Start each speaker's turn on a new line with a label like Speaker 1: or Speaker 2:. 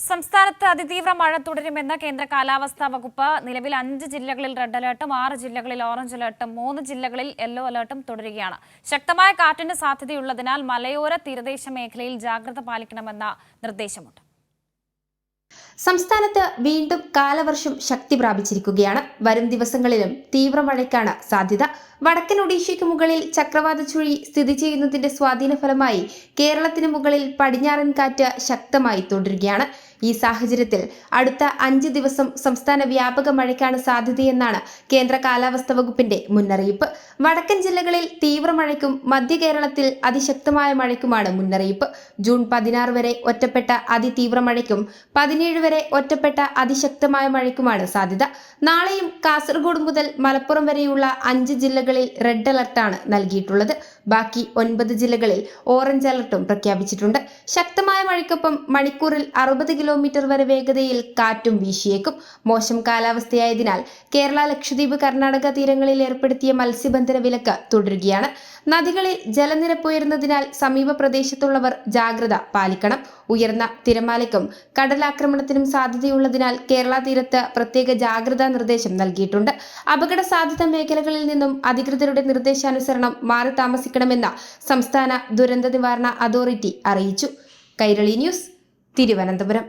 Speaker 1: സംസ്ഥാനത്ത് അതിതീവ്ര മഴ തുടരുമെന്ന് കേന്ദ്ര കാലാവസ്ഥാ വകുപ്പ്. നിലവിൽ 5 ജില്ലകളിൽ റെഡ് അലർട്ടും 6 ജില്ലകളിൽ ഓറഞ്ച് അലർട്ടും 3 ജില്ലകളിൽ യെല്ലോ അലർട്ടും തുടരുകയാണ്. ശക്തമായ കാറ്റിന് സാധ്യതയുള്ളതിനാൽ മലയോര തീരദേശ മേഖലയിൽ ജാഗ്രത പാലിക്കണമെന്ന നിർദ്ദേശമുണ്ട്.
Speaker 2: സംസ്ഥാനത്ത് വീണ്ടും കാലവർഷം ശക്തി പ്രാപിച്ചിരിക്കുകയാണ്. വരും ദിവസങ്ങളിലും തീവ്ര മഴയ്ക്കാണ് സാധ്യത. വടക്കൻ ഒഡീഷയ്ക്ക് മുകളിൽ ചക്രവാത ചുഴി സ്ഥിതി ചെയ്യുന്നതിന്റെ സ്വാധീന ഫലമായി കേരളത്തിന് മുകളിൽ പടിഞ്ഞാറൻ കാറ്റ് ശക്തമായി തുടരുകയാണ്. ഈ സാഹചര്യത്തിൽ അടുത്ത 5 ദിവസം സംസ്ഥാന വ്യാപക മഴയ്ക്കാണ് സാധ്യതയെന്നാണ് കേന്ദ്ര കാലാവസ്ഥാ വകുപ്പിന്റെ മുന്നറിയിപ്പ്. വടക്കൻ ജില്ലകളിൽ തീവ്ര മഴയ്ക്കും മധ്യ കേരളത്തിൽ അതിശക്തമായ മഴയ്ക്കുമാണ് മുന്നറിയിപ്പ്. ജൂൺ 16 വരെ ഒറ്റപ്പെട്ട അതിതീവ്ര മഴയ്ക്കും 17 വരെ ഒറ്റപ്പെട്ട അതിശക്തമായ മഴയ്ക്കുമാണ് സാധ്യത. നാളെയും കാസർഗോഡ് മുതൽ മലപ്പുറം വരെയുള്ള 5 ജില്ലകളിൽ റെഡ് അലർട്ടാണ് നൽകിയിട്ടുള്ളത്. ബാക്കി 9 ജില്ലകളിൽ ഓറഞ്ച് അലർട്ടും പ്രഖ്യാപിച്ചിട്ടുണ്ട്. ശക്തമായ മഴയ്ക്കൊപ്പം മണിക്കൂറിൽ 60 കിലോമീറ്റർ വരെ വേഗതയിൽ കാറ്റും വീശിയേക്കും. മോശം കാലാവസ്ഥയായതിനാൽ കേരള, ലക്ഷദ്വീപ്, കർണാടക തീരങ്ങളിൽ ഏർപ്പെടുത്തിയ മത്സ്യബന്ധന വിലക്ക് തുടരുകയാണ്. നദികളിൽ ജലനിരപ്പ് ഉയർന്നതിനാൽ സമീപ പ്രദേശത്തുള്ളവർ ജാഗ്രത പാലിക്കണം. ഉയർന്ന തിരമാലയ്ക്കും കടലാക്രമണത്തിനും സാധ്യതയുള്ളതിനാൽ കേരള തീരത്ത് പ്രത്യേക ജാഗ്രതാ നിർദ്ദേശം നൽകിയിട്ടുണ്ട്. അപകട സാധ്യത മേഖലകളിൽ നിന്നും അധികൃതരുടെ നിർദ്ദേശാനുസരണം മാറി താമസിക്കണമെന്ന് സംസ്ഥാന ദുരന്ത നിവാരണ അതോറിറ്റി അറിയിച്ചു. കൈരളി ന്യൂസ്, തിരുവനന്തപുരം.